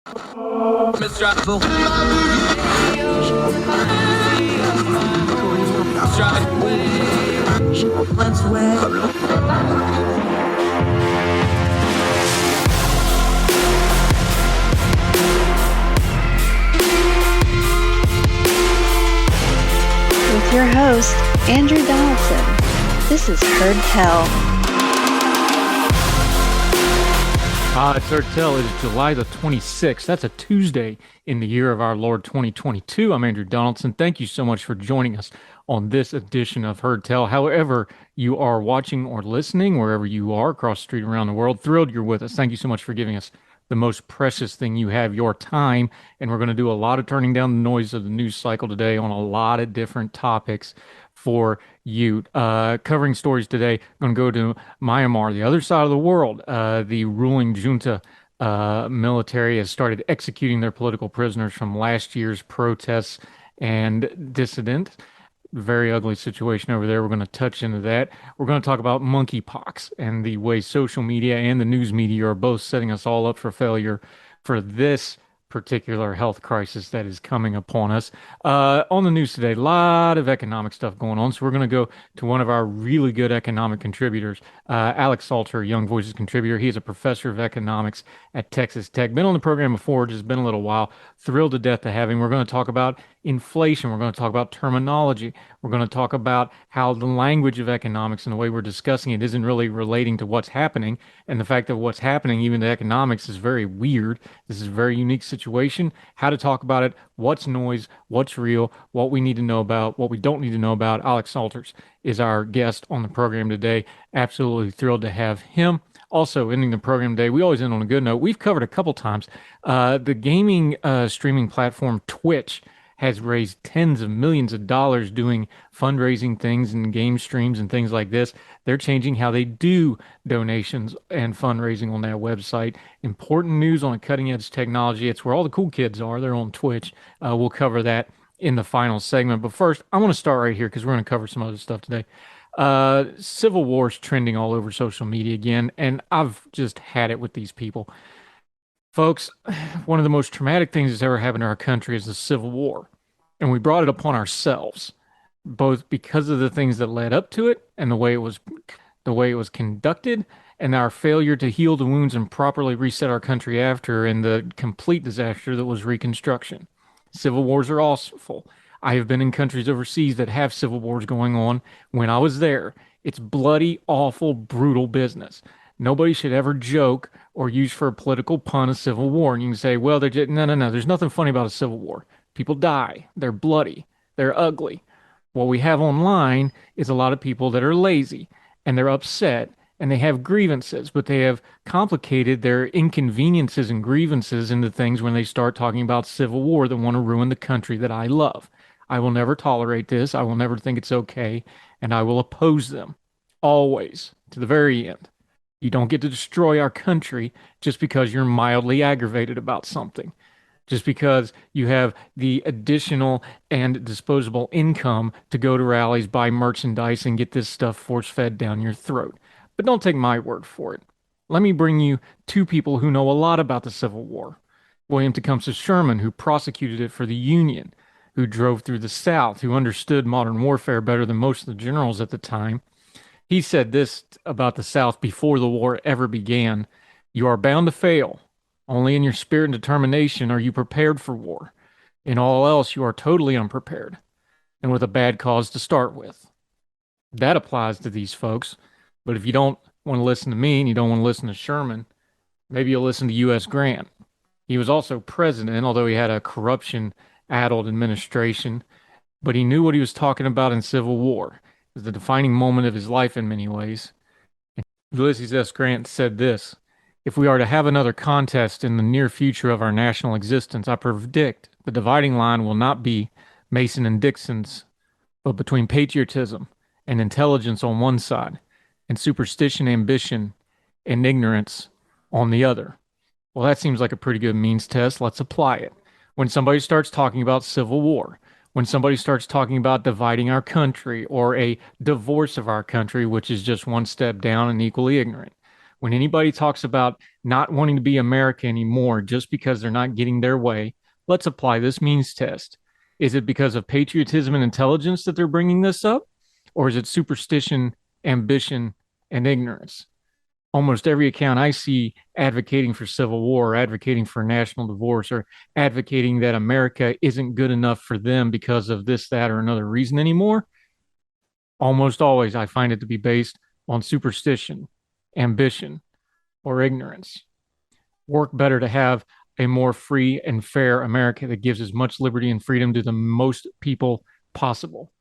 With your host, Andrew Donaldson. This is Heard Tell. It's Heard Tell. It is July the 26th. That's a Tuesday in the year of our Lord 2022. I'm Andrew Donaldson. Thank you so much for joining us on this edition of Heard Tell. However you are watching or listening, wherever you are across the street around the world, thrilled you're with us. Thank you so much for giving us the most precious thing you have, your time. And we're going to do a lot of turning down the noise of the news cycle today on a lot of different topics for you. Covering stories today, I'm going to go to Myanmar, the other side of the world. The ruling junta military has started executing their political prisoners from last year's protests and dissidents. Very ugly situation over there. We're going to touch into that. We're going to talk about monkeypox and the way social media and the news media are both setting us all up for failure for this particular health crisis that is coming upon us. On the news today, a lot of economic stuff going on. So we're going to go to one of our really good economic contributors, Alex Salter, Young Voices contributor. He is a professor of economics at Texas Tech. Been on the program before, just been a little while. Thrilled to death to have him. We're going to talk about inflation. We're going to talk about terminology. We're going to talk about how the language of economics and the way we're discussing it isn't really relating to what's happening. And the fact that what's happening, even to economics, is very weird. This is a very unique situation. How to talk about it, what's noise, what's real, what we need to know about, what we don't need to know about. Alex Salters is our guest on the program today. Absolutely thrilled to have him. Also, ending the program today, we always end on a good note. We've covered a couple times. The gaming streaming platform Twitch has raised tens of millions of dollars doing fundraising things and game streams and things like this. They're changing how they do donations and fundraising on that website. Important news on a cutting edge technology. It's where all the cool kids are. They're on Twitch. We'll cover that in the final segment. But first, I want to start right here because we're going to cover some other stuff today. Civil war's trending all over social media again, and I've just had it with these people. Folks, one of the most traumatic things that's ever happened to our country is the Civil War. And we brought it upon ourselves, both because of the things that led up to it and the way it was conducted, and our failure to heal the wounds and properly reset our country after, and the complete disaster that was Reconstruction. Civil wars are awful. I have been in countries overseas that have civil wars going on. When I was there, it's bloody, awful, brutal business. Nobody should ever joke or use for a political pun a civil war. And you can say, well, no. There's nothing funny about a civil war. People die. They're bloody. They're ugly. What we have online is a lot of people that are lazy and they're upset and they have grievances, but they have complicated their inconveniences and grievances into things when they start talking about civil war that want to ruin the country that I love. I will never tolerate this. I will never think it's okay. And I will oppose them always to the very end. You don't get to destroy our country just because you're mildly aggravated about something. Just because you have the additional and disposable income to go to rallies, buy merchandise, and get this stuff force-fed down your throat. But don't take my word for it. Let me bring you two people who know a lot about the Civil War. William Tecumseh Sherman, who prosecuted it for the Union, who drove through the South, who understood modern warfare better than most of the generals at the time. He said this about the South before the war ever began. You are bound to fail. Only in your spirit and determination are you prepared for war. In all else, you are totally unprepared and with a bad cause to start with. That applies to these folks. But if you don't want to listen to me and you don't want to listen to Sherman, maybe you'll listen to U.S. Grant. He was also president, although he had a corruption-addled administration, but he knew what he was talking about in Civil War. It was the defining moment of his life in many ways. And Ulysses S. Grant said this: if we are to have another contest in the near future of our national existence, I predict the dividing line will not be Mason and Dixon's, but between patriotism and intelligence on one side, and superstition, ambition, and ignorance on the other. Well, that seems like a pretty good means test. Let's apply it. When somebody starts talking about civil war, when somebody starts talking about dividing our country or a divorce of our country, which is just one step down and equally ignorant, When anybody talks about not wanting to be America anymore just because they're not getting their way, let's apply this means test. Is it because of patriotism and intelligence that they're bringing this up? Or is it superstition, ambition, and ignorance? Almost every account I see advocating for civil war, or advocating for national divorce, or advocating that America isn't good enough for them because of this, that, or another reason anymore, almost always I find it to be based on superstition, ambition, or ignorance. Work better to have a more free and fair America that gives as much liberty and freedom to the most people possible,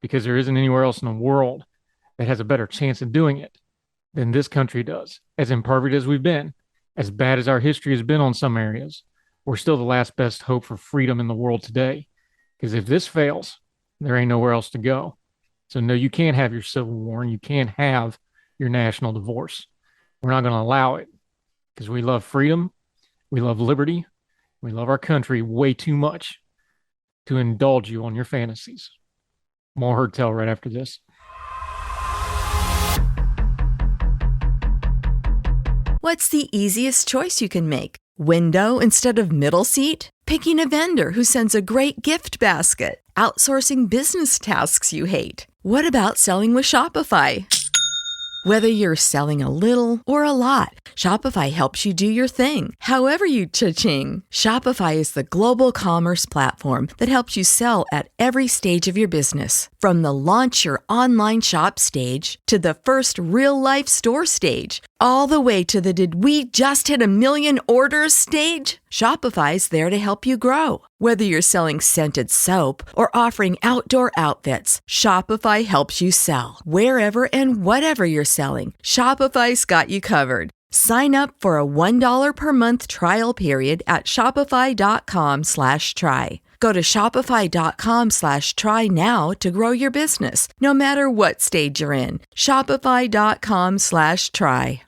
because there isn't anywhere else in the world that has a better chance of doing it than this country does. As imperfect as we've been, as bad as our history has been on some areas, we're still the last best hope for freedom in the world today. Because if this fails, there ain't nowhere else to go. So no, you can't have your civil war and you can't have your national divorce. We're not going to allow it because we love freedom, we love liberty, we love our country way too much to indulge you on your fantasies. More Heard Tell right after this. What's the easiest choice you can make? Window instead of middle seat? Picking a vendor who sends a great gift basket? Outsourcing business tasks you hate? What about selling with Shopify? Whether you're selling a little or a lot, Shopify helps you do your thing, however you cha-ching. Shopify is the global commerce platform that helps you sell at every stage of your business. From the launch your online shop stage to the first real-life store stage, all the way to the did we just hit 1 million orders stage. Shopify's there to help you grow. Whether you're selling scented soap or offering outdoor outfits, Shopify helps you sell. Wherever and whatever you're selling, Shopify's got you covered. Sign up for a $1 per month trial period at shopify.com/try. Go to shopify.com/try now to grow your business, no matter what stage you're in. Shopify.com/try.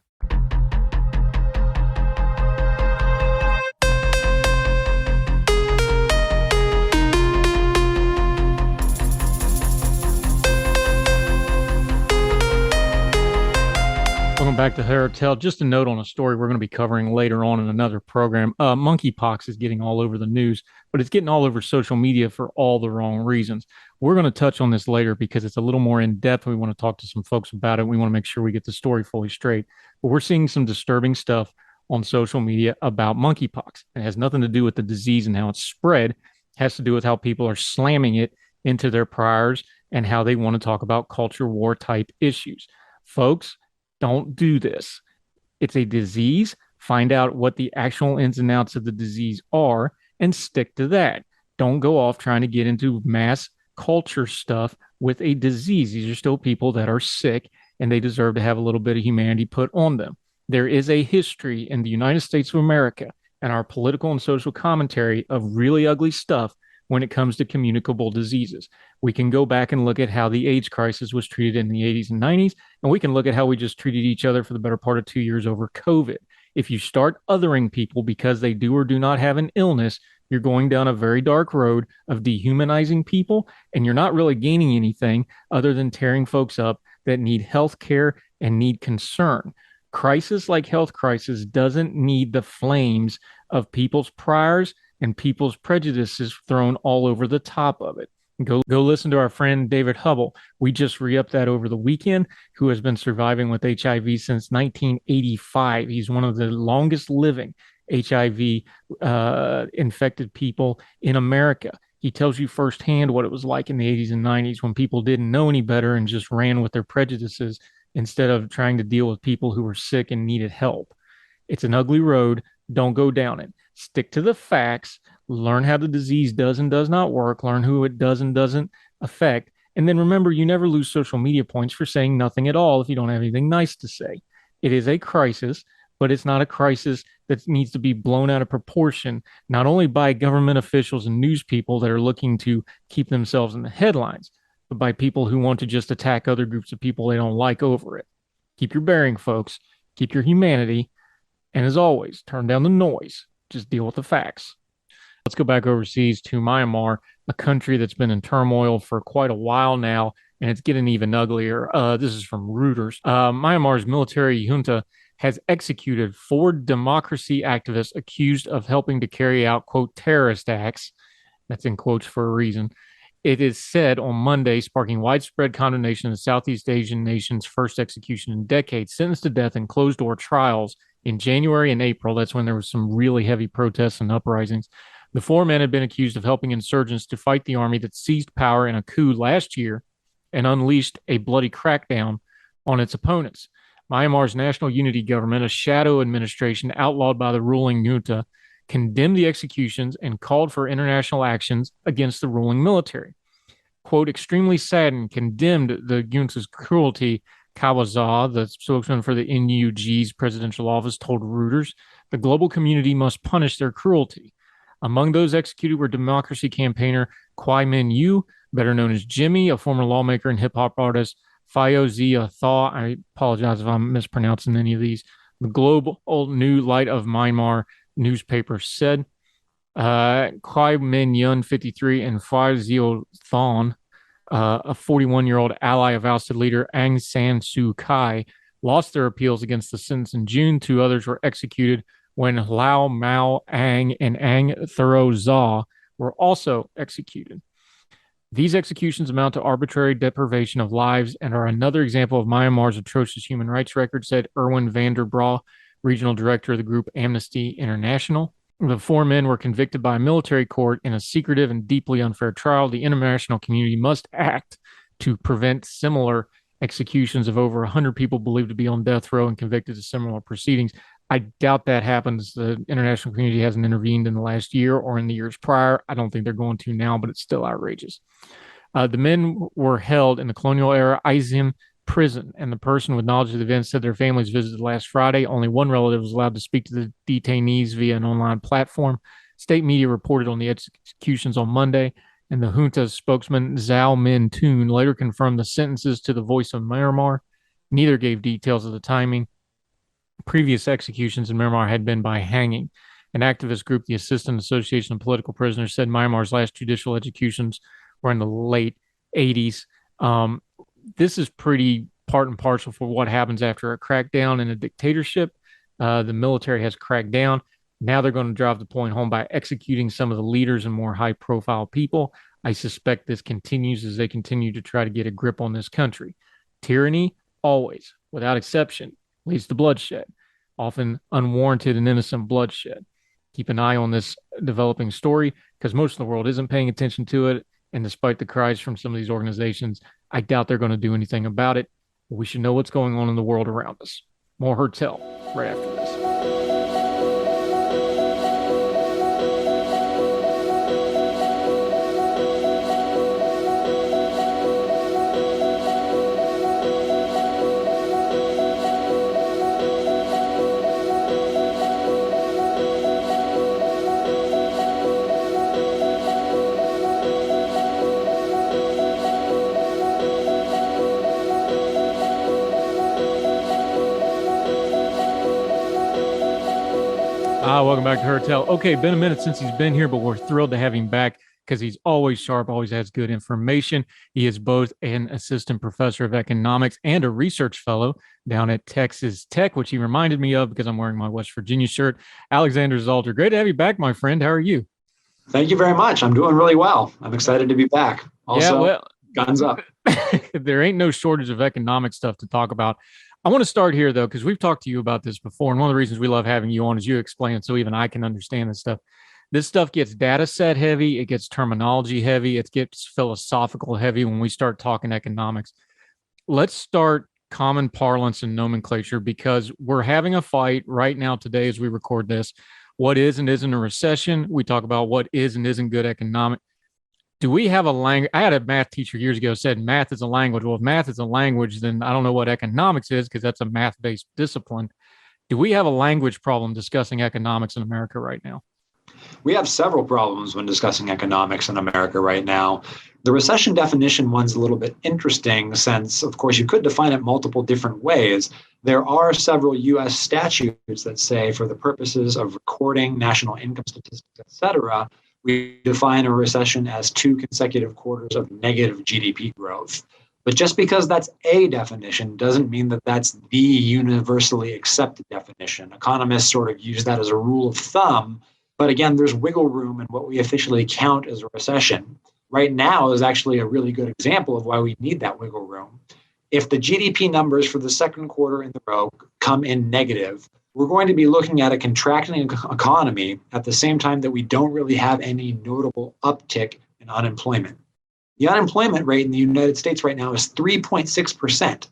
Welcome back to Heard Tell. Just a note on a story we're going to be covering later on in another program. Monkeypox is getting all over the news, but it's getting all over social media for all the wrong reasons. We're going to touch on this later because it's a little more in depth. We want to talk to some folks about it. We want to make sure we get the story fully straight. But we're seeing some disturbing stuff on social media about monkeypox. It has nothing to do with the disease and how it's spread. It has to do with how people are slamming it into their priors and how they want to talk about culture war type issues. Folks, don't do this. It's a disease. Find out what the actual ins and outs of the disease are and stick to that. Don't go off trying to get into mass culture stuff with a disease. These are still people that are sick and they deserve to have a little bit of humanity put on them. There is a history in the United States of America and our political and social commentary of really ugly stuff when it comes to communicable diseases. We can go back and look at how the AIDS crisis was treated in the 80s and 90s, and we can look at how we just treated each other for the better part of 2 years over COVID. If you start othering people because they do or do not have an illness, you're going down a very dark road of dehumanizing people, and you're not really gaining anything other than tearing folks up that need health care and need concern. Crisis like health crisis doesn't need the flames of people's priors and people's prejudices thrown all over the top of it. Go listen to our friend David Hubble. We just re-upped that over the weekend, who has been surviving with HIV since 1985. He's one of the longest living HIV infected people in America. He tells you firsthand what it was like in the 80s and 90s when people didn't know any better and just ran with their prejudices instead of trying to deal with people who were sick and needed help. It's an ugly road. Don't go down it. Stick to the facts, learn how the disease does and does not work, learn who it does and doesn't affect. And then remember, you never lose social media points for saying nothing at all if you don't have anything nice to say. It is a crisis, but it's not a crisis that needs to be blown out of proportion, not only by government officials and news people that are looking to keep themselves in the headlines, but by people who want to just attack other groups of people they don't like over it. Keep your bearing, folks. Keep your humanity. And as always, turn down the noise. Just deal with the facts. Let's go back overseas to Myanmar, a country that's been in turmoil for quite a while now, and it's getting even uglier. This is from Reuters. Myanmar's military junta has executed 4 democracy activists accused of helping to carry out, quote, terrorist acts. That's in quotes for a reason. It is said on Monday, sparking widespread condemnation of the Southeast Asian nation's first execution in decades, sentenced to death in closed-door trials in January and April. That's when there was some really heavy protests and uprisings. The 4 men had been accused of helping insurgents to fight the army that seized power in a coup last year and unleashed a bloody crackdown on its opponents. Myanmar's National Unity Government, a shadow administration outlawed by the ruling junta, condemned the executions and called for international actions against the ruling military. Quote, extremely saddened, condemned the junta's cruelty, Kawaza, the spokesman for the NUG's presidential office, told Reuters. The global community must punish their cruelty. Among those executed were democracy campaigner Kwai Min Yu, better known as Jimmy, a former lawmaker and hip-hop artist, Phyo Zia Thaw, I apologize if I'm mispronouncing any of these, the Global New Light of Myanmar newspaper said. Kwai Min Yun, 53, and Phyo Zia Thaw, a 41-year-old ally of ousted leader Aung San Suu Kyi, lost their appeals against the sentence in June. 2 others were executed when Lau Mao Ang and Ang Thuro Za were also executed. These executions amount to arbitrary deprivation of lives and are another example of Myanmar's atrocious human rights record, said Erwin van der Braa, regional director of the group Amnesty International. The 4 men were convicted by a military court in a secretive and deeply unfair trial. The international community must act to prevent similar executions of over 100 people believed to be on death row and convicted of similar proceedings. I doubt that happens. The international community hasn't intervened in the last year or in the years prior. I don't think they're going to now, but it's still outrageous. The men were held in the colonial era Izim prison, and the person with knowledge of the events said their families visited last Friday. Only one relative was allowed to speak to the detainees via an online platform. State media reported on the executions on Monday, and the junta's spokesman Zhao Min Toon later confirmed the sentences to the Voice of Myanmar. Neither gave details of the timing. Previous executions in Myanmar had been by hanging. An activist group, the Assistant Association of Political Prisoners, said Myanmar's last judicial executions were in the late 80s. This is pretty part and parcel for what happens after a crackdown in a dictatorship. The military has cracked down. Now they're going to drive the point home by executing some of the leaders and more high-profile people. I suspect this continues as they continue to try to get a grip on this country. Tyranny, always, without exception, leads to bloodshed, often unwarranted and innocent bloodshed. Keep an eye on this developing story because most of the world isn't paying attention to it. And despite the cries from some of these organizations, I doubt they're going to do anything about it. But we should know what's going on in the world around us. More Heard Tell right after this. Welcome back to Heard Tell. Okay, been a minute since he's been here, but we're thrilled to have him back because he's always sharp, always has good information. He is both an assistant professor of economics and a research fellow down at Texas Tech, which he reminded me of because I'm wearing my West Virginia shirt. Alexander Zalter, great to have you back, my friend. How are you? Thank you very much. I'm doing really well. I'm excited to be back. Also, guns up. There ain't no shortage of economic stuff to talk about. I want to start here, though, because we've talked to you about this before. And one of the reasons we love having you on is you explain it so even I can understand this stuff. This stuff gets data set heavy. It gets terminology heavy. It gets philosophical heavy when we start talking economics. Let's start common parlance and nomenclature because we're having a fight right now today as we record this. What is and isn't a recession? We talk about what is and isn't good economic. Do we have a language? I had a math teacher years ago said math is a language. Well, if math is a language, then I don't know what economics is because that's a math-based discipline. Do we have a language problem discussing economics in America right now? We have several problems when discussing economics in America right now. The recession definition one's a little bit interesting since, of course, you could define it multiple different ways. There are several U.S. statutes that say for the purposes of recording national income statistics, et cetera, we define a recession as 2 consecutive quarters of negative GDP growth. But just because that's a definition doesn't mean that that's the universally accepted definition. Economists sort of use that as a rule of thumb. But again, there's wiggle room in what we officially count as a recession. Right now is actually a really good example of why we need that wiggle room. If the GDP numbers for the second quarter in the row come in negative, we're going to be looking at a contracting economy at the same time that we don't really have any notable uptick in unemployment. The unemployment rate in the United States right now is 3.6%.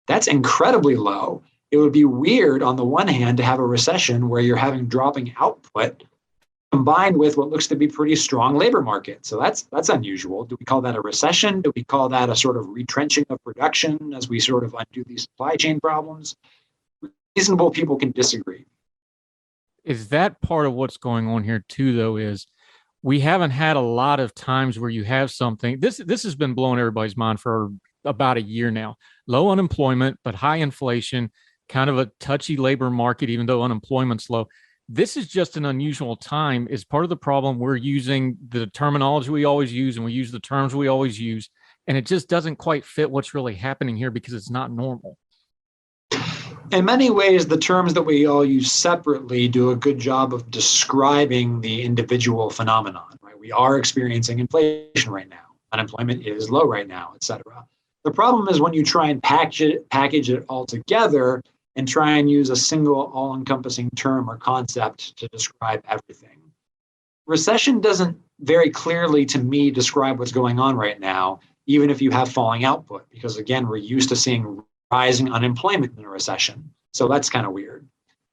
That's incredibly low. It would be weird on the one hand to have a recession where you're having dropping output combined with what looks to be pretty strong labor market. So that's unusual. Do we call that a recession? Do we call that a sort of retrenching of production as we sort of undo these supply chain problems? Reasonable people can disagree. Is that part of what's going on here too, though, is we haven't had a lot of times where you have something. This has been blowing everybody's mind for about a year now. Low unemployment, but high inflation, kind of a touchy labor market, even though unemployment's low. This is just an unusual time. Is part of the problem. We're using the terminology we always use, and we use the terms we always use, and it just doesn't quite fit what's really happening here because it's not normal. In many ways, the terms that we all use separately do a good job of describing the individual phenomenon, right? We are experiencing inflation right now. Unemployment is low right now, et cetera. The problem is when you try and package it all together and try and use a single all-encompassing term or concept to describe everything. Recession doesn't very clearly, to me, describe what's going on right now, even if you have falling output, because again, we're used to seeing rising unemployment in a recession. So that's kind of weird.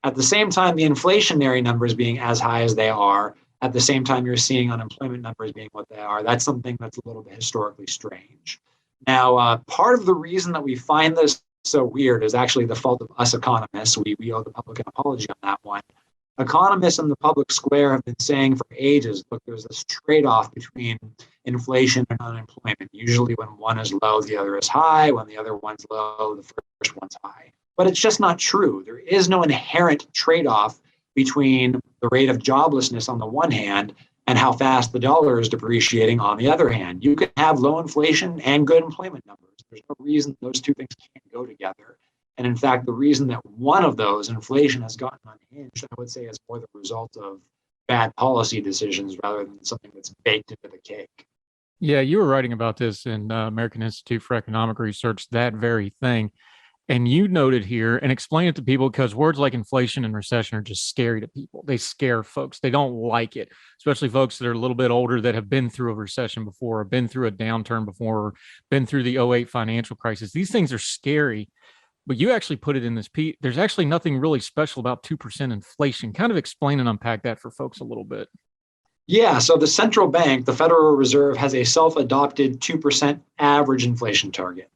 At the same time, the inflationary numbers being as high as they are, at the same time you're seeing unemployment numbers being what they are, that's something that's a little bit historically strange. Now, part of the reason that we find this so weird is actually the fault of us economists. We owe the public an apology on that one. Economists in the public square have been saying for ages, look, there's this trade-off between inflation and unemployment. Usually when one is low, the other is high. When the other one's low, the first one's high. But it's just not true. There is no inherent trade-off between the rate of joblessness on the one hand and how fast the dollar is depreciating on the other hand. You can have low inflation and good employment numbers. There's no reason those two things can't go together. And in fact, the reason that one of those, inflation, has gotten unhinged, I would say is more the result of bad policy decisions rather than something that's baked into the cake. Yeah, you were writing about this in American Institute for Economic Research, that very thing. And you noted here, and explain it to people, because words like inflation and recession are just scary to people. They scare folks. They don't like it, especially folks that are a little bit older that have been through a recession before, or been through a downturn before, or been through the '08 financial crisis. These things are scary. But you actually put it in this piece. There's actually nothing really special about 2% inflation. Kind of explain and unpack that for folks a little bit. Yeah, so the central bank, the Federal Reserve, has a self-adopted 2% average inflation target.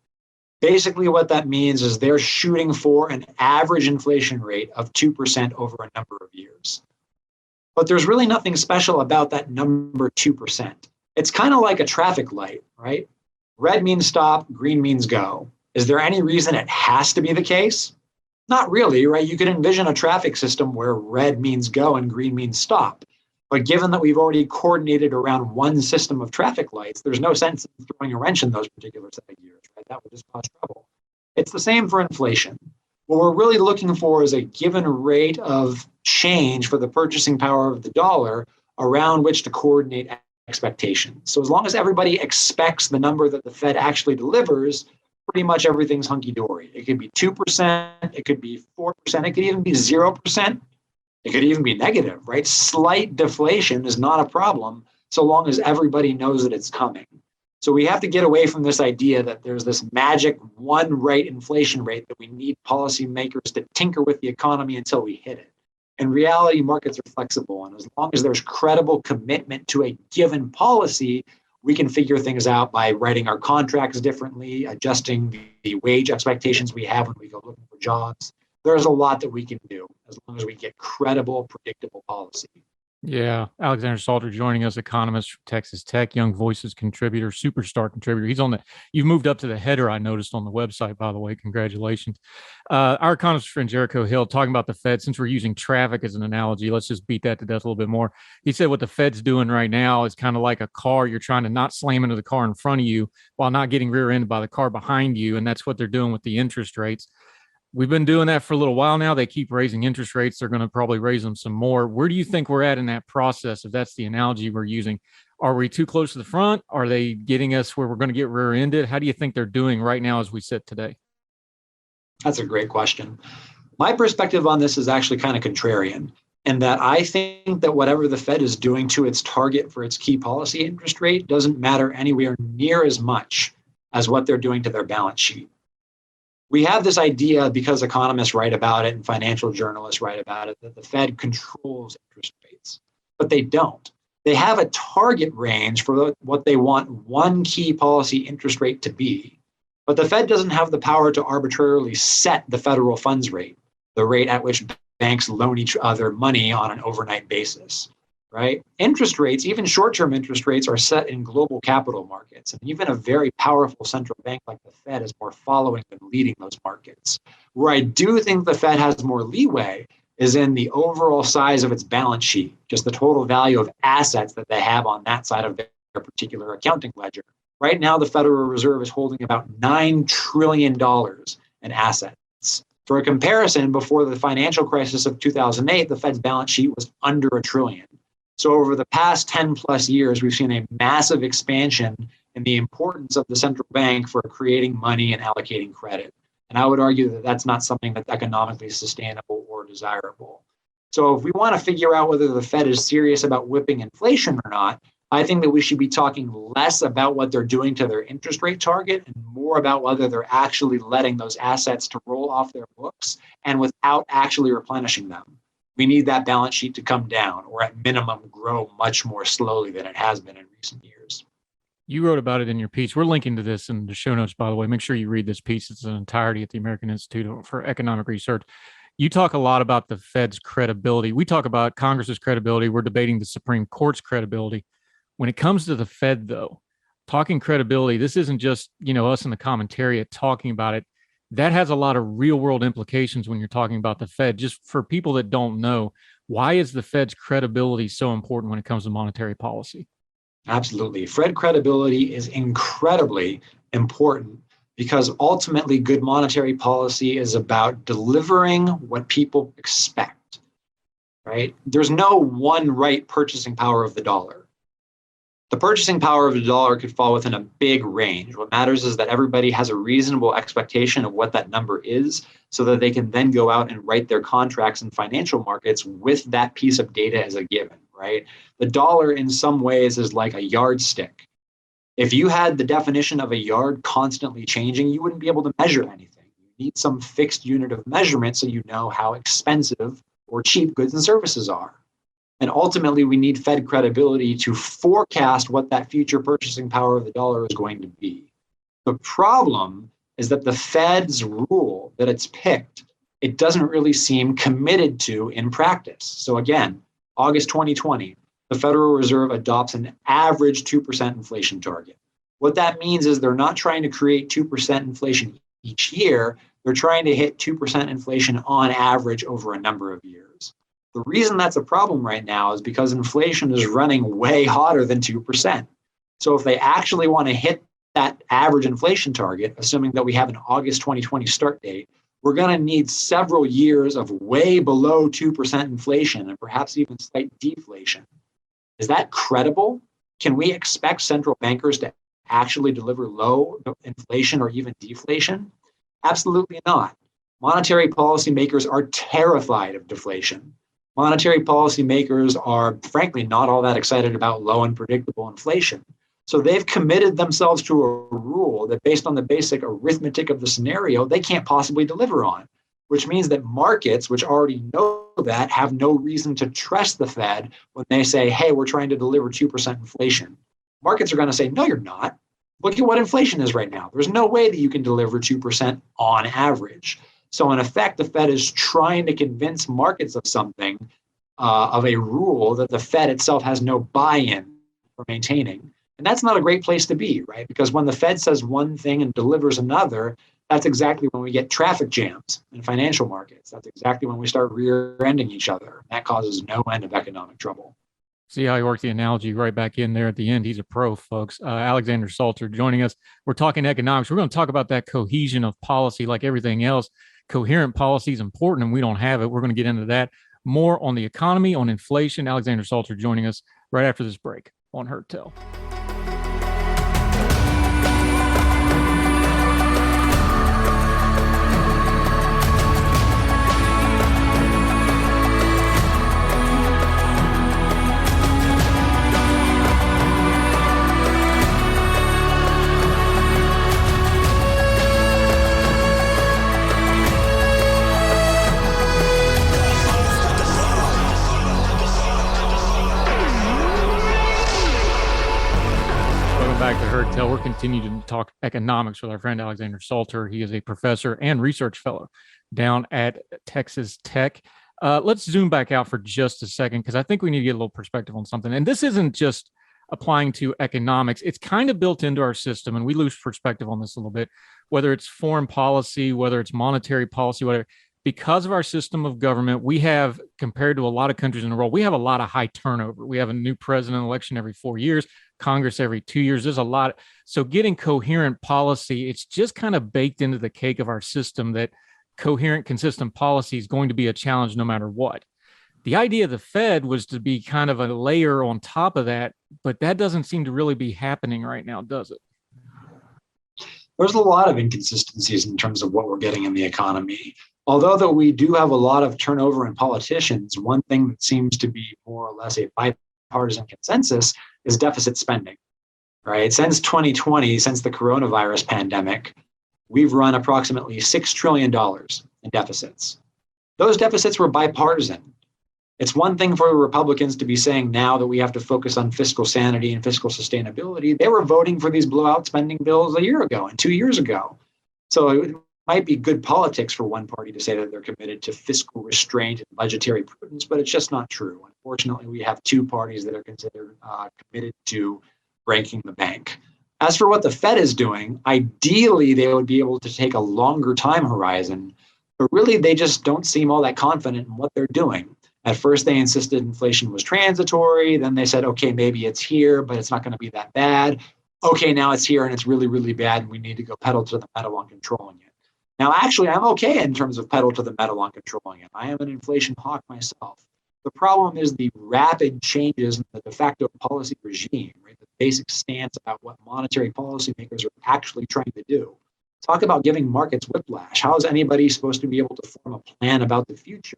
Basically, what that means is they're shooting for an average inflation rate of 2% over a number of years. But there's really nothing special about that number 2%. It's kind of like a traffic light, right? Red means stop, green means go. Is there any reason it has to be the case? Not really, right? You could envision a traffic system where red means go and green means stop. But given that we've already coordinated around one system of traffic lights, there's no sense in throwing a wrench in those particular set of gears, right? That would just cause trouble. It's the same for inflation. What we're really looking for is a given rate of change for the purchasing power of the dollar around which to coordinate expectations. So as long as everybody expects the number that the Fed actually delivers, pretty much everything's hunky-dory. It could be 2%, it could be 4%, it could even be 0%, it could even be negative, right? Slight deflation is not a problem so long as everybody knows that it's coming. So we have to get away from this idea that there's this magic one rate inflation rate that we need policymakers to tinker with the economy until we hit it. In reality, markets are flexible, and as long as there's credible commitment to a given policy, we can figure things out by writing our contracts differently, adjusting the wage expectations we have when we go looking for jobs. There's a lot that we can do as long as we get credible, predictable policy. Yeah, Alexander Salter joining us, economist from Texas Tech, Young Voices contributor, superstar contributor. He's on the. You've moved up to the header. I noticed on the website, by the way. Congratulations. Our economist friend Jericho Hill talking about the Fed. Since we're using traffic as an analogy, let's just beat that to death a little bit more. He said what the Fed's doing right now is kind of like a car. You're trying to not slam into the car in front of you while not getting rear-ended by the car behind you, and that's what they're doing with the interest rates. We've been doing that for a little while now. They keep raising interest rates. They're going to probably raise them some more. Where do you think we're at in that process? If that's the analogy we're using, are we too close to the front? Are they getting us where we're going to get rear-ended? How do you think they're doing right now as we sit today? That's a great question. My perspective on this is actually kind of contrarian, in that I think that whatever the Fed is doing to its target for its key policy interest rate doesn't matter anywhere near as much as what they're doing to their balance sheet. We have this idea, because economists write about it and financial journalists write about it, that the Fed controls interest rates, but they don't. They have a target range for what they want one key policy interest rate to be, but the Fed doesn't have the power to arbitrarily set the federal funds rate, the rate at which banks loan each other money on an overnight basis. Right? Interest rates, even short-term interest rates, are set in global capital markets. And even a very powerful central bank like the Fed is more following than leading those markets. Where I do think the Fed has more leeway is in the overall size of its balance sheet, just the total value of assets that they have on that side of their particular accounting ledger. Right now, the Federal Reserve is holding about $9 trillion in assets. For a comparison, before the financial crisis of 2008, the Fed's balance sheet was under $1 trillion. So over the past 10 plus years, we've seen a massive expansion in the importance of the central bank for creating money and allocating credit. And I would argue that that's not something that's economically sustainable or desirable. So if we want to figure out whether the Fed is serious about whipping inflation or not, I think that we should be talking less about what they're doing to their interest rate target and more about whether they're actually letting those assets to roll off their books and without actually replenishing them. We need that balance sheet to come down, or at minimum grow much more slowly than it has been in recent years. You wrote about it in your piece. We're linking to this in the show notes, by the way. Make sure you read this piece. It's an entirety at the American Institute for Economic Research. You talk a lot about the Fed's credibility. We talk about Congress's credibility. We're debating the Supreme Court's credibility. When it comes to the Fed, though, talking credibility, this isn't just, us in the commentariat talking about it. That has a lot of real world implications when you're talking about the Fed. Just for people that don't know, why is the Fed's credibility so important when it comes to monetary policy? Absolutely. Fed credibility is incredibly important because ultimately good monetary policy is about delivering what people expect, right? There's no one right purchasing power of the dollar. The purchasing power of the dollar could fall within a big range. What matters is that everybody has a reasonable expectation of what that number is so that they can then go out and write their contracts in financial markets with that piece of data as a given, right? The dollar in some ways is like a yardstick. If you had the definition of a yard constantly changing, you wouldn't be able to measure anything. You need some fixed unit of measurement so you know how expensive or cheap goods and services are. And ultimately, we need Fed credibility to forecast what that future purchasing power of the dollar is going to be. The problem is that the Fed's rule that it's picked, it doesn't really seem committed to in practice. So again, August 2020, the Federal Reserve adopts an average 2% inflation target. What that means is they're not trying to create 2% inflation each year. They're trying to hit 2% inflation on average over a number of years. The reason that's a problem right now is because inflation is running way hotter than 2%. So if they actually want to hit that average inflation target, assuming that we have an August 2020 start date, we're going to need several years of way below 2% inflation and perhaps even slight deflation. Is that credible? Can we expect central bankers to actually deliver low inflation or even deflation? Absolutely not. Monetary policymakers are terrified of deflation. Monetary policymakers are, frankly, not all that excited about low and predictable inflation. So they've committed themselves to a rule that, based on the basic arithmetic of the scenario, they can't possibly deliver on, which means that markets, which already know that, have no reason to trust the Fed when they say, hey, we're trying to deliver 2% inflation. Markets are going to say, no, you're not. Look at what inflation is right now. There's no way that you can deliver 2% on average. So in effect, the Fed is trying to convince markets of something of a rule that the Fed itself has no buy-in for maintaining. And that's not a great place to be, right? Because when the Fed says one thing and delivers another, that's exactly when we get traffic jams in financial markets. That's exactly when we start rear-ending each other. That causes no end of economic trouble. See how he worked the analogy right back in there at the end. He's a pro, folks. Alexander Salter joining us. We're talking economics. We're going to talk about that cohesion of policy like everything else. Coherent policy is important and we don't have it. We're going to get into that. More on the economy, on inflation. Alexander Salter joining us right after this break on Heard Tell. Back to Heard Tell. We're continuing to talk economics with our friend Alexander Salter. He is a professor and research fellow down at Texas Tech. Let's zoom back out for just a second because I think we need to get a little perspective on something. And this isn't just applying to economics. It's kind of built into our system, and we lose perspective on this a little bit, whether it's foreign policy, whether it's monetary policy, whatever. Because of our system of government, we have, compared to a lot of countries in the world, we have a lot of high turnover. We have a new president election every 4 years, Congress every 2 years. There's a lot. So getting coherent policy, it's just kind of baked into the cake of our system that coherent, consistent policy is going to be a challenge no matter what. The idea of the Fed was to be kind of a layer on top of that, but that doesn't seem to really be happening right now, does it? There's a lot of inconsistencies in terms of what we're getting in the economy. Although that we do have a lot of turnover in politicians, one thing that seems to be more or less a bipartisan consensus is deficit spending, right? Since 2020, since the coronavirus pandemic, we've run approximately $6 trillion in deficits. Those deficits were bipartisan. It's one thing for Republicans to be saying now that we have to focus on fiscal sanity and fiscal sustainability. They were voting for these blowout spending bills a year ago and 2 years ago. So it might be good politics for one party to say that they're committed to fiscal restraint and budgetary prudence, but it's just not true. Unfortunately, we have two parties that are considered committed to breaking the bank. As for what the Fed is doing, ideally, they would be able to take a longer time horizon, but really they just don't seem all that confident in what they're doing. At first, they insisted inflation was transitory. Then they said, okay, maybe it's here, but it's not going to be that bad. Okay, now it's here and it's really, really bad, and we need to go pedal to the metal on controlling it. Now, actually, I'm okay in terms of pedal to the metal on controlling it. I am an inflation hawk myself. The problem is the rapid changes in the de facto policy regime, right? The basic stance about what monetary policymakers are actually trying to do. Talk about giving markets whiplash. How is anybody supposed to be able to form a plan about the future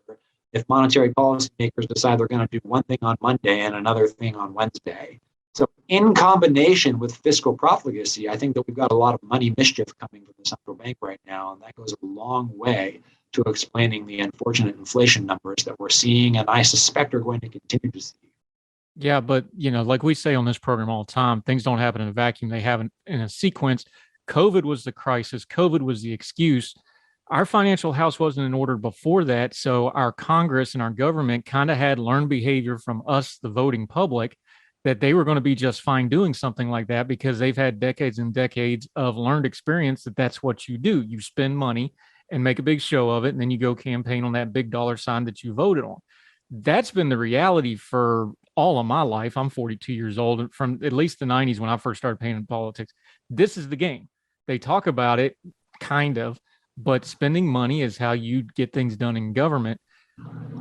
if monetary policymakers decide they're going to do one thing on Monday and another thing on Wednesday? So in combination with fiscal profligacy, I think that we've got a lot of money mischief coming from the central bank right now, and that goes a long way to explaining the unfortunate inflation numbers that we're seeing, and I suspect are going to continue to see. Yeah, but like we say on this program all the time, things don't happen in a vacuum. They happen in a sequence. COVID was the crisis. COVID was the excuse. Our financial house wasn't in order before that, so our Congress and our government kind of had learned behavior from us, the voting public, that they were going to be just fine doing something like that because they've had decades and decades of learned experience that that's what you do. You spend money and make a big show of it, and then you go campaign on that big dollar sign that you voted on. That's been the reality for all of my life. I'm 42 years old, from at least the 90s when I first started paying in politics. This is the game. They talk about it, kind of, but spending money is how you get things done in government.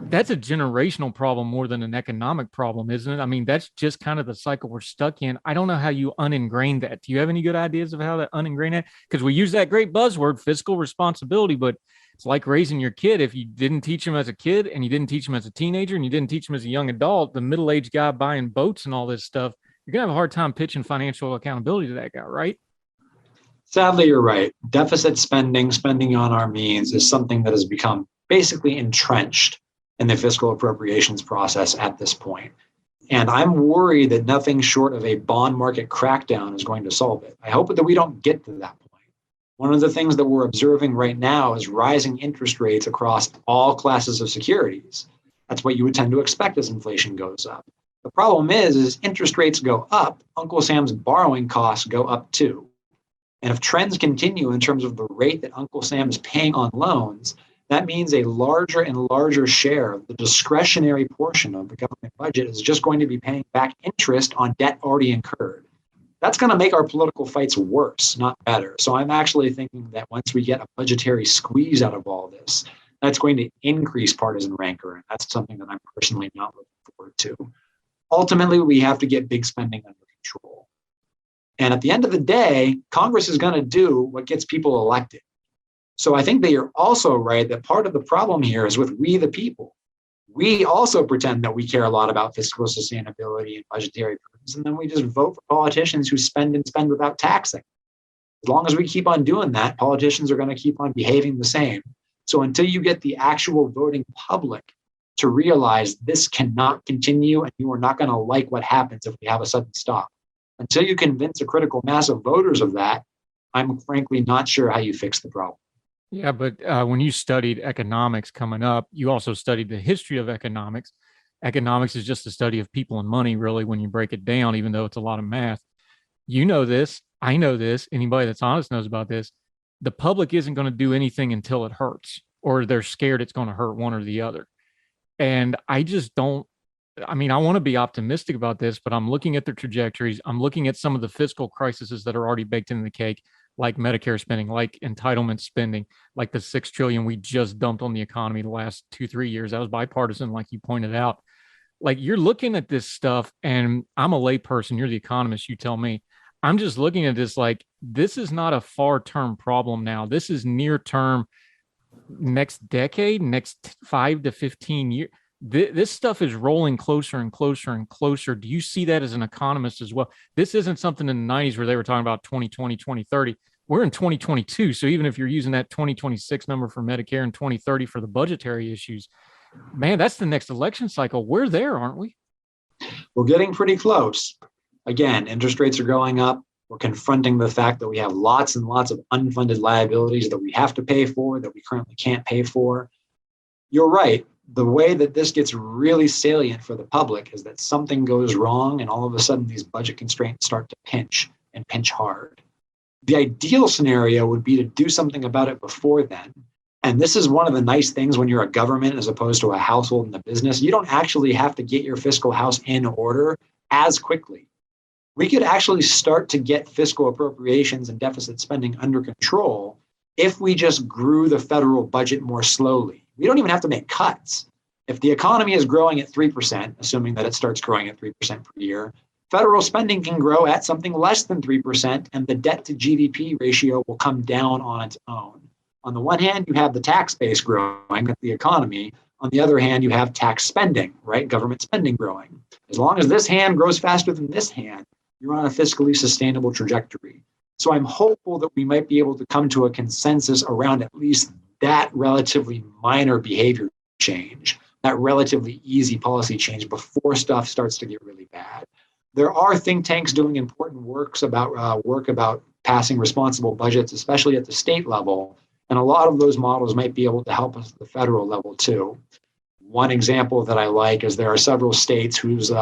That's a generational problem more than an economic problem, isn't it? I mean, that's just kind of the cycle we're stuck in. I don't know how you uningrain that. Do you have any good ideas of how to uningrain that? Because we use that great buzzword, fiscal responsibility, but it's like raising your kid. If you didn't teach him as a kid and you didn't teach him as a teenager and you didn't teach him as a young adult, the middle-aged guy buying boats and all this stuff, you're going to have a hard time pitching financial accountability to that guy, right? Sadly, you're right. Deficit spending on our means is something that has become basically entrenched in the fiscal appropriations process at this point. And I'm worried that nothing short of a bond market crackdown is going to solve it. I hope that we don't get to that point. One of the things that we're observing right now is rising interest rates across all classes of securities. That's what you would tend to expect as inflation goes up. The problem is interest rates go up, Uncle Sam's borrowing costs go up too. And if trends continue in terms of the rate that Uncle Sam is paying on loans, that means a larger and larger share of the discretionary portion of the government budget is just going to be paying back interest on debt already incurred. That's going to make our political fights worse, not better. So I'm actually thinking that once we get a budgetary squeeze out of all this, that's going to increase partisan rancor. And that's something that I'm personally not looking forward to. Ultimately, we have to get big spending under control. And at the end of the day, Congress is going to do what gets people elected. So I think that you're also right that part of the problem here is with we the people. We also pretend that we care a lot about fiscal sustainability and budgetary prudence, and then we just vote for politicians who spend and spend without taxing. As long as we keep on doing that, politicians are going to keep on behaving the same. So until you get the actual voting public to realize this cannot continue and you are not going to like what happens if we have a sudden stop, until you convince a critical mass of voters of that, I'm frankly not sure how you fix the problem. Yeah, but when you studied economics coming up, you also studied the history of economics. Economics is just the study of people and money, really, when you break it down, even though it's a lot of math. You know this. I know this. Anybody that's honest knows about this. The public isn't going to do anything until it hurts, or they're scared it's going to hurt one or the other. And I just don't. I mean, I want to be optimistic about this, but I'm looking at the trajectories. I'm looking at some of the fiscal crises that are already baked into the cake, like Medicare spending, like entitlement spending, like the $6 trillion we just dumped on the economy the last 2-3 years. That was bipartisan, like you pointed out. Like, you're looking at this stuff, and I'm a layperson. You're the economist. You tell me. I'm just looking at this like this is not a far-term problem now. This is near-term, next decade, next 5 to 15 years. This stuff is rolling closer and closer and closer. Do you see that as an economist as well? This isn't something in the 90s where they were talking about 2020, 2030. We're in 2022. So even if you're using that 2026 number for Medicare and 2030 for the budgetary issues, man, that's the next election cycle. We're there, aren't we? We're getting pretty close. Again, interest rates are going up. We're confronting the fact that we have lots and lots of unfunded liabilities that we have to pay for, that we currently can't pay for. You're right. The way that this gets really salient for the public is that something goes wrong and all of a sudden these budget constraints start to pinch and pinch hard. The ideal scenario would be to do something about it before then. And this is one of the nice things when you're a government as opposed to a household and a business. You don't actually have to get your fiscal house in order as quickly. We could actually start to get fiscal appropriations and deficit spending under control if we just grew the federal budget more slowly. We don't even have to make cuts. If the economy is growing at 3%, assuming that it starts growing at 3% per year, federal spending can grow at something less than 3%, and the debt to GDP ratio will come down on its own. On the one hand, you have the tax base growing with the economy. On the other hand, you have tax spending, right? Government spending growing. As long as this hand grows faster than this hand, you're on a fiscally sustainable trajectory. So I'm hopeful that we might be able to come to a consensus around at least that relatively minor behavior change, that relatively easy policy change before stuff starts to get really bad. There are think tanks doing important work about passing responsible budgets, especially at the state level. And a lot of those models might be able to help us at the federal level too. One example that I like is there are several states whose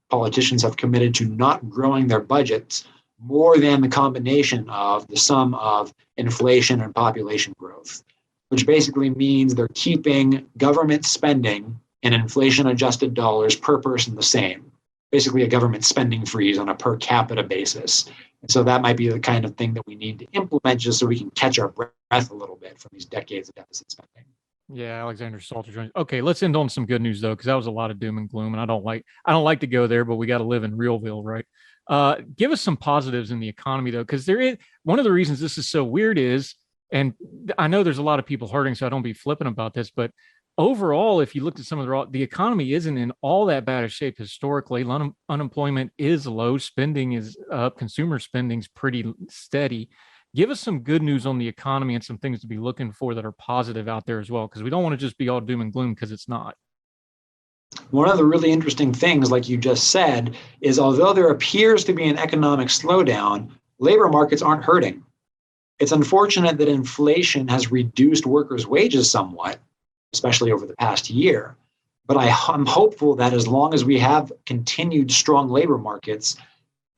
politicians have committed to not growing their budgets more than the combination of the sum of inflation and population growth, which basically means they're keeping government spending in inflation-adjusted dollars per person the same, basically a government spending freeze on a per capita basis. And so that might be the kind of thing that we need to implement just so we can catch our breath a little bit from these decades of deficit spending. Yeah, Alexander Salter joins. Okay, let's end on some good news though, because that was a lot of doom and gloom, and I don't like to go there, but we got to live in Realville, right? Give us some positives in the economy though, because there is one of the reasons this is so weird is, and I know there's a lot of people hurting, so I don't be flippant about this, but overall, if you looked at some of the economy isn't in all that bad a shape historically. Unemployment is low, spending is up, consumer spending's pretty steady. Give us some good news on the economy and some things to be looking for that are positive out there as well, because we don't want to just be all doom and gloom, because it's not. One of the really interesting things, like you just said, is although there appears to be an economic slowdown, labor markets aren't hurting. It's unfortunate that inflation has reduced workers' wages somewhat, especially over the past year. But I'm hopeful that as long as we have continued strong labor markets,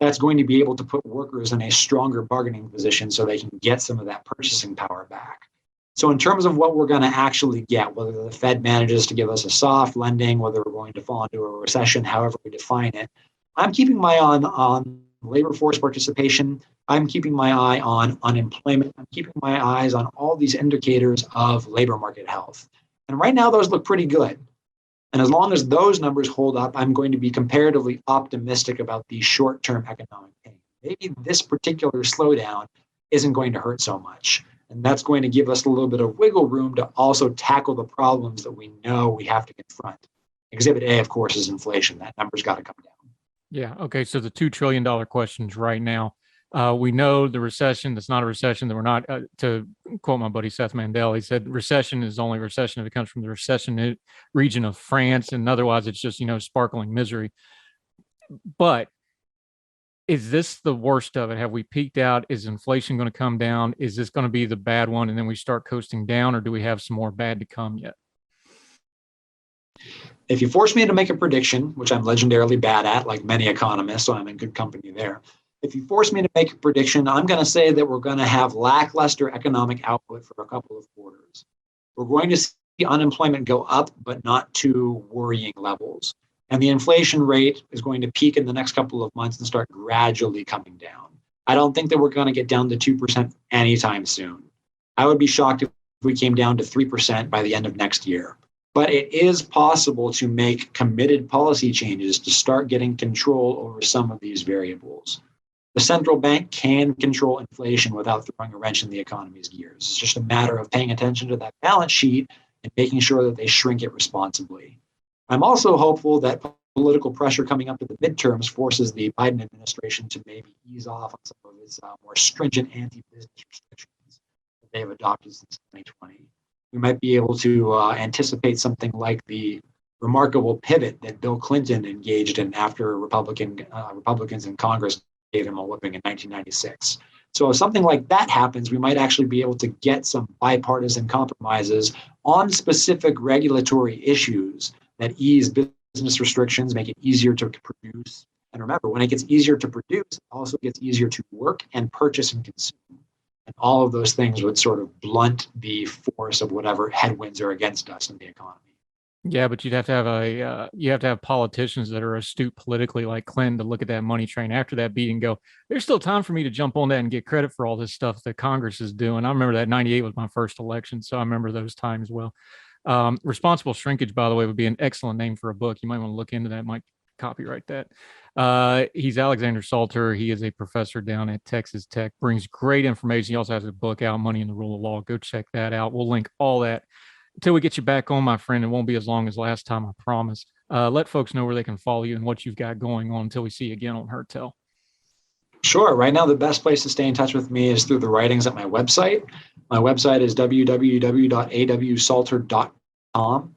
that's going to be able to put workers in a stronger bargaining position so they can get some of that purchasing power back. So in terms of what we're going to actually get, whether the Fed manages to give us a soft landing, whether we're going to fall into a recession, however we define it, I'm keeping my eye on labor force participation. I'm keeping my eye on unemployment. I'm keeping my eyes on all these indicators of labor market health. And right now, those look pretty good. And as long as those numbers hold up, I'm going to be comparatively optimistic about the short-term economic pain. Maybe this particular slowdown isn't going to hurt so much. And that's going to give us a little bit of wiggle room to also tackle the problems that we know we have to confront. Exhibit A, of course, is inflation. That number's got to come down. Yeah. Okay. So the $2 trillion questions right now. We know the recession, that's not a recession, that we're not, to quote my buddy Seth Mandel, he said recession is only recession if it comes from the recession region of France, and otherwise it's just, sparkling misery. But is this the worst of it? Have we peaked out? Is inflation going to come down? Is this going to be the bad one and then we start coasting down, or do we have some more bad to come yet? If you force me to make a prediction, which I'm legendarily bad at, like many economists, so I'm in good company there. If you force me to make a prediction, I'm going to say that we're going to have lackluster economic output for a couple of quarters. We're going to see unemployment go up, but not to worrying levels. And the inflation rate is going to peak in the next couple of months and start gradually coming down. I don't think that we're going to get down to 2% anytime soon. I would be shocked if we came down to 3% by the end of next year. But it is possible to make committed policy changes to start getting control over some of these variables. The central bank can control inflation without throwing a wrench in the economy's gears. It's just a matter of paying attention to that balance sheet and making sure that they shrink it responsibly. I'm also hopeful that political pressure coming up to the midterms forces the Biden administration to maybe ease off on some of its more stringent anti-business restrictions that they have adopted since 2020. We might be able to anticipate something like the remarkable pivot that Bill Clinton engaged in after Republicans in Congress gave him a whipping in 1996. So if something like that happens, we might actually be able to get some bipartisan compromises on specific regulatory issues that ease business restrictions, make it easier to produce. And remember, when it gets easier to produce, it also gets easier to work and purchase and consume. And all of those things would sort of blunt the force of whatever headwinds are against us in the economy. Yeah, but you'd have to have politicians that are astute politically, like Clinton, to look at that money train after that beat and go, there's still time for me to jump on that and get credit for all this stuff that Congress is doing. I remember that 98 was my first election, so I remember those times well. Responsible Shrinkage, by the way, would be an excellent name for a book. You might want to look into that, might copyright that. He's Alexander Salter. He is a professor down at Texas Tech, brings great information. He also has a book out, Money and the Rule of Law. Go check that out. We'll link all that. Until we get you back on, my friend, it won't be as long as last time, I promise. Let folks know where they can follow you and what you've got going on until we see you again on Heard Tell. Sure. Right now, the best place to stay in touch with me is through the writings at my website. My website is www.awsalter.com.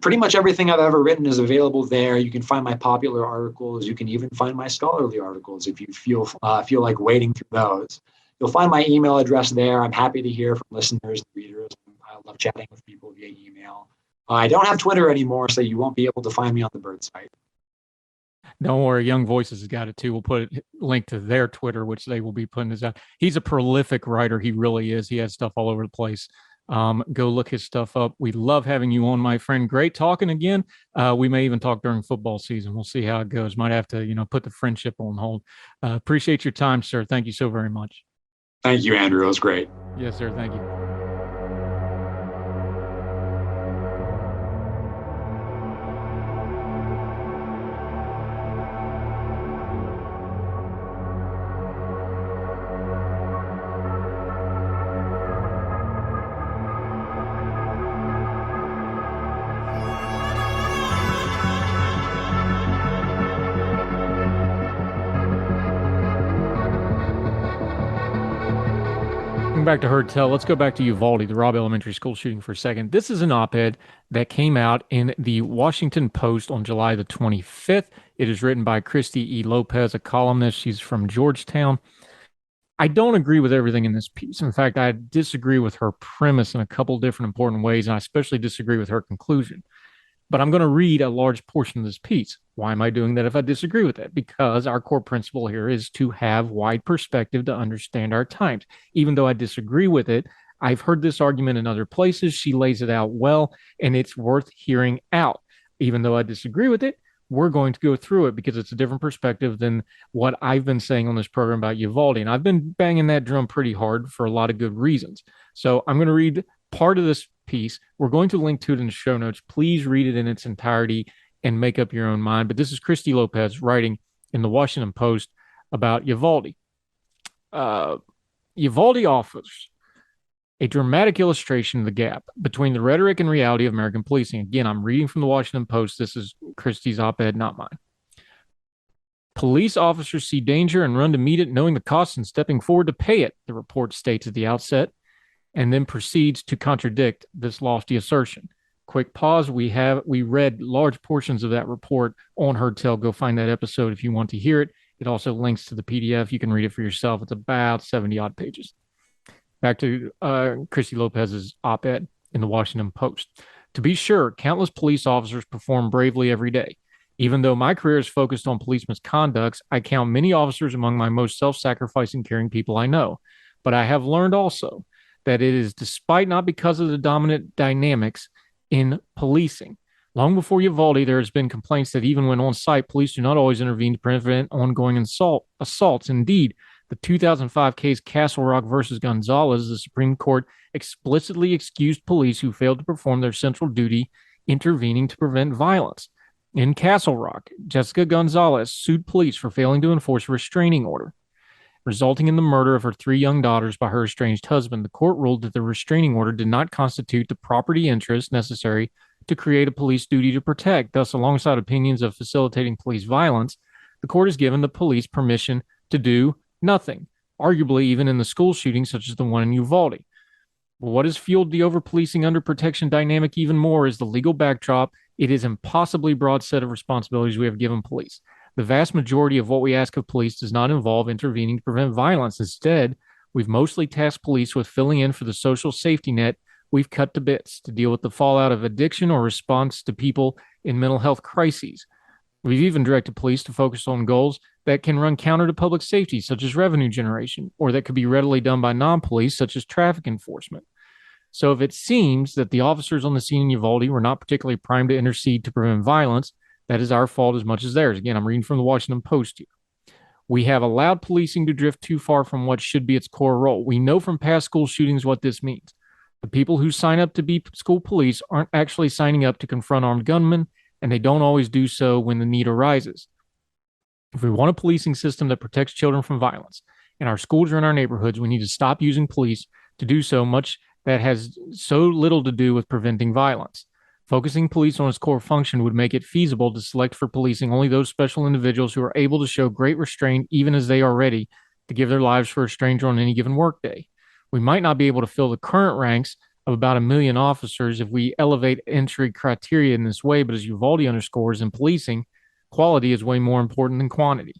Pretty much everything I've ever written is available there. You can find my popular articles. You can even find my scholarly articles if you feel like wading through those. You'll find my email address there. I'm happy to hear from listeners and readers. I love chatting with people via email. I don't have Twitter anymore, so you won't be able to find me on the Bird site. Don't worry, Young Voices has got it too. We'll put a link to their Twitter, which they will be putting this out. He's a prolific writer. He really is. He has stuff all over the place. Go look his stuff up. We love having you on, my friend. Great talking again. We may even talk during football season. We'll see how it goes. Might have to, put the friendship on hold. Appreciate your time, sir. Thank you so very much. Thank you, Andrew. It was great. Yes, sir. Thank you. Back to Heard Tell. Let's go back to Uvalde, the Robb Elementary School shooting, for a second. This is an op-ed that came out in the Washington Post on July the 25th. It is written by Christy E. Lopez, a columnist. She's from Georgetown. I don't agree with everything in this piece. In fact, I disagree with her premise in a couple different important ways, and I especially disagree with her conclusion. But I'm going to read a large portion of this piece. Why am I doing that if I disagree with it? Because our core principle here is to have wide perspective to understand our times. Even though I disagree with it, I've heard this argument in other places. She lays it out well, and it's worth hearing out. Even though I disagree with it, we're going to go through it because it's a different perspective than what I've been saying on this program about Uvalde. And I've been banging that drum pretty hard for a lot of good reasons. So I'm going to read part of this piece. We're going to link to it in the show notes. Please read it in its entirety and make up your own mind. But this is Christy Lopez writing in the Washington Post about Uvalde. Uvalde offers a dramatic illustration of the gap between the rhetoric and reality of American policing. Again, I'm reading from the Washington Post. This is Christie's op-ed, not mine. Police officers see danger and run to meet it, knowing the costs and stepping forward to pay it, the report states at the outset, and then proceeds to contradict this lofty assertion. Quick pause. We read large portions of that report on Heard Tell. Go find that episode if you want to hear it. It also links to the PDF. You can read it for yourself. It's about 70-odd pages. Back to Christy Lopez's op-ed in the Washington Post. To be sure, countless police officers perform bravely every day. Even though my career is focused on police misconducts, I count many officers among my most self-sacrificing, caring people I know. But I have learned also that it is despite, not because of the dominant dynamics in policing. Long before Uvalde, there has been complaints that even when on site, police do not always intervene to prevent ongoing assaults. Indeed, the 2005 case Castle Rock versus Gonzalez, the Supreme Court explicitly excused police who failed to perform their central duty, intervening to prevent violence. In Castle Rock, Jessica Gonzalez sued police for failing to enforce a restraining order, resulting in the murder of her 3 young daughters by her estranged husband. The court ruled that the restraining order did not constitute the property interest necessary to create a police duty to protect. Thus, alongside opinions of facilitating police violence, the court has given the police permission to do nothing, arguably even in the school shootings such as the one in Uvalde. But what has fueled the over-policing, under-protection dynamic even more is the legal backdrop. It is an impossibly broad set of responsibilities we have given police. The vast majority of what we ask of police does not involve intervening to prevent violence. Instead, we've mostly tasked police with filling in for the social safety net we've cut to bits to deal with the fallout of addiction or response to people in mental health crises. We've even directed police to focus on goals that can run counter to public safety, such as revenue generation, or that could be readily done by non-police, such as traffic enforcement. So if it seems that the officers on the scene in Uvalde were not particularly primed to intercede to prevent violence, that is our fault as much as theirs. Again, I'm reading from the Washington Post here. We have allowed policing to drift too far from what should be its core role. We know from past school shootings what this means. The people who sign up to be school police aren't actually signing up to confront armed gunmen, and they don't always do so when the need arises. If we want a policing system that protects children from violence in our schools or in our neighborhoods, we need to stop using police to do so much that has so little to do with preventing violence. Focusing police on its core function would make it feasible to select for policing only those special individuals who are able to show great restraint even as they are ready to give their lives for a stranger on any given workday. We might not be able to fill the current ranks of about 1 million officers if we elevate entry criteria in this way, but as Uvalde underscores, in policing, quality is way more important than quantity.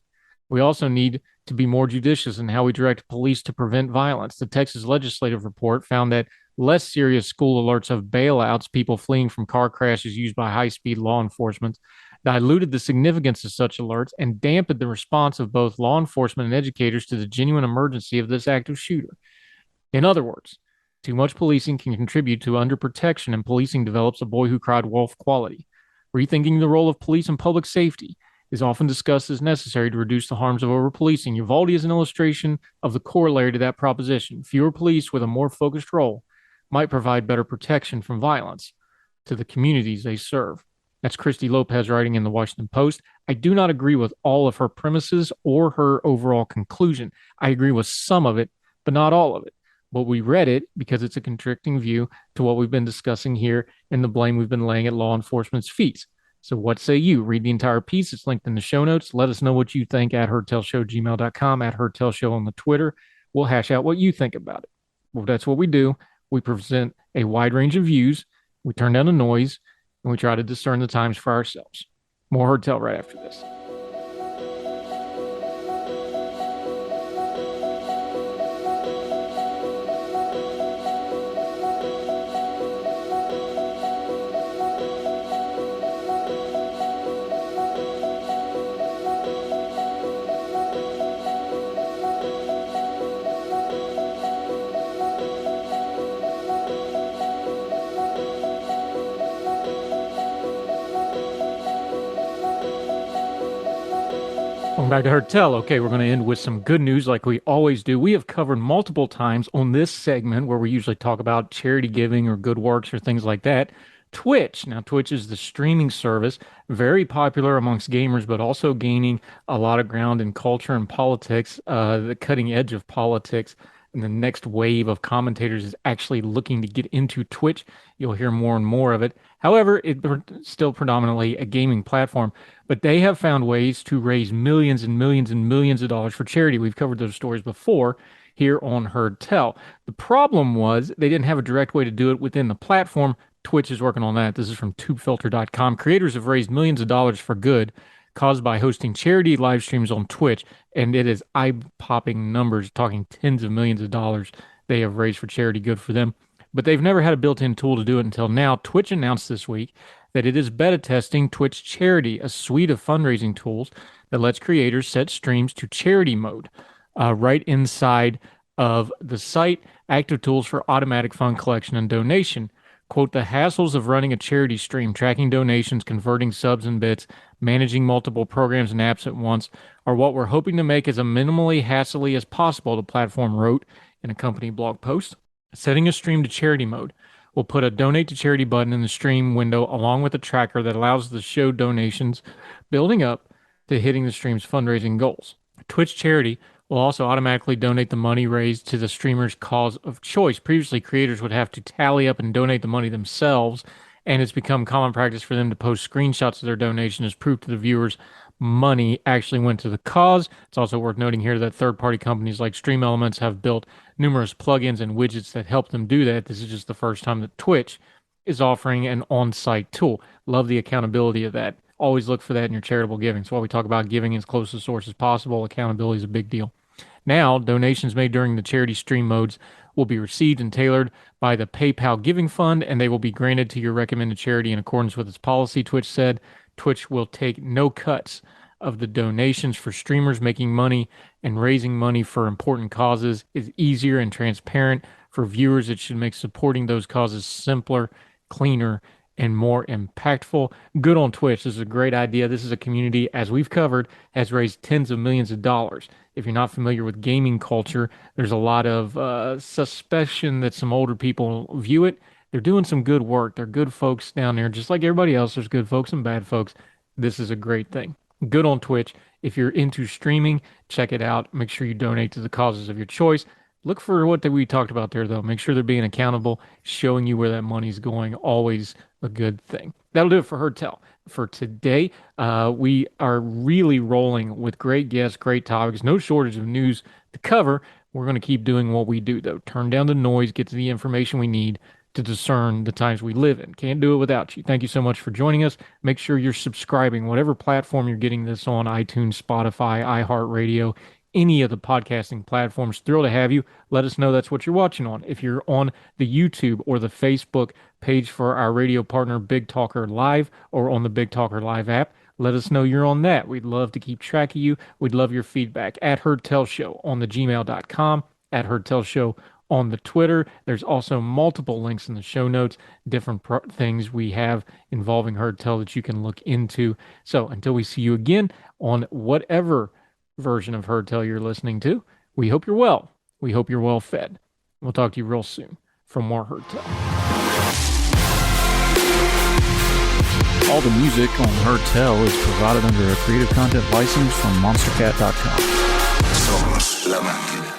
We also need to be more judicious in how we direct police to prevent violence. The Texas legislative report found that less serious school alerts of bailouts, people fleeing from car crashes used by high-speed law enforcement, diluted the significance of such alerts and dampened the response of both law enforcement and educators to the genuine emergency of this active shooter. In other words, too much policing can contribute to underprotection, and policing develops a boy who cried wolf quality. Rethinking the role of police in public safety is often discussed as necessary to reduce the harms of over-policing. Uvalde is an illustration of the corollary to that proposition. Fewer police with a more focused role might provide better protection from violence to the communities they serve. That's Christy Lopez writing in the Washington Post. I do not agree with all of her premises or her overall conclusion. I agree with some of it, but not all of it. But we read it because it's a contradicting view to what we've been discussing here and the blame we've been laying at law enforcement's feet. So what say you? Read the entire piece. It's linked in the show notes. Let us know what you think at heardtellshow@gmail.com, at heardtellshow on the Twitter. We'll hash out what you think about it. Well, that's what we do. We present a wide range of views. We turn down the noise, and we try to discern the times for ourselves. More Heard Tell right after this. Welcome back to Heard Tell. Okay, we're going to end with some good news like we always do. We have covered multiple times on this segment where we usually talk about charity giving or good works or things like that. Twitch. Now, Twitch is the streaming service, very popular amongst gamers, but also gaining a lot of ground in culture and politics, the cutting edge of politics. And the next wave of commentators is actually looking to get into Twitch. You'll hear more and more of it. However, it's still predominantly a gaming platform, but they have found ways to raise millions and millions and millions of dollars for charity. We've covered those stories before here on Heard Tell. The problem was they didn't have a direct way to do it within the platform. Twitch is working on that. This is from tubefilter.com. Creators have raised millions of dollars for good caused by hosting charity live streams on Twitch, and it is eye-popping numbers, talking tens of millions of dollars they have raised for charity. Good for them. But they've never had a built-in tool to do it until now. Twitch announced this week that it is beta testing Twitch Charity, a suite of fundraising tools that lets creators set streams to charity mode right inside of the site. Active tools for automatic fund collection and donation. Quote, the hassles of running a charity stream, tracking donations, converting subs and bits, managing multiple programs and apps at once are what we're hoping to make as a minimally hassly as possible, the platform wrote in a company blog post. Setting a stream to charity mode will put a donate to charity button in the stream window along with a tracker that allows the show donations building up to hitting the stream's fundraising goals. Twitch Charity will also automatically donate the money raised to the streamer's cause of choice. Previously, creators would have to tally up and donate the money themselves, and it's become common practice for them to post screenshots of their donation as proof to the viewers money actually went to the cause. It's also worth noting here that third-party companies like Stream Elements have built numerous plugins and widgets that help them do that. This is just the first time that Twitch is offering an on-site tool. Love the accountability of that. Always look for that in your charitable giving. So while we talk about giving as close to the source as possible, accountability is a big deal. Now, donations made during the charity stream modes will be received and tailored by the PayPal Giving Fund, and they will be granted to your recommended charity in accordance with its policy, Twitch said. Twitch will take no cuts of the donations for streamers. Making money and raising money for important causes is easier and transparent. For viewers, it should make supporting those causes simpler, cleaner, and more impactful. Good on Twitch. This is a great idea. This is a community, as we've covered, has raised tens of millions of dollars. If you're not familiar with gaming culture, there's a lot of suspicion that some older people view it. They're doing some good work. They're good folks down there. Just like everybody else, there's good folks and bad folks. This is a great thing. Good on Twitch. If you're into streaming, check it out. Make sure you donate to the causes of your choice. Look for what we talked about there, though. Make sure they're being accountable, showing you where that money's going. Always a good thing. That'll do it for Heard Tell. For today, we are really rolling with great guests, great topics, no shortage of news to cover. We're going to keep doing what we do, though. Turn down the noise, get to the information we need to discern the times we live in. Can't do it without you. Thank you so much for joining us. Make sure you're subscribing, whatever platform you're getting this on, iTunes, Spotify, iHeartRadio, any of the podcasting platforms. Thrilled to have you. Let us know that's what you're watching on. If you're on the YouTube or the Facebook page for our radio partner, Big Talker Live, or on the Big Talker Live app, let us know you're on that. We'd love to keep track of you. We'd love your feedback at Heard Tell Show on the gmail.com, at Heard Tell Show on the Twitter. There's also multiple links in the show notes, different things we have involving Heard Tell that you can look into. So until we see you again on whatever version of Heard Tell you're listening to, we hope you're well. We hope you're well fed. We'll talk to you real soon for more Heard Tell. All the music on Heard Tell is provided under a Creative Content license from monstercat.com. Somos la máquina.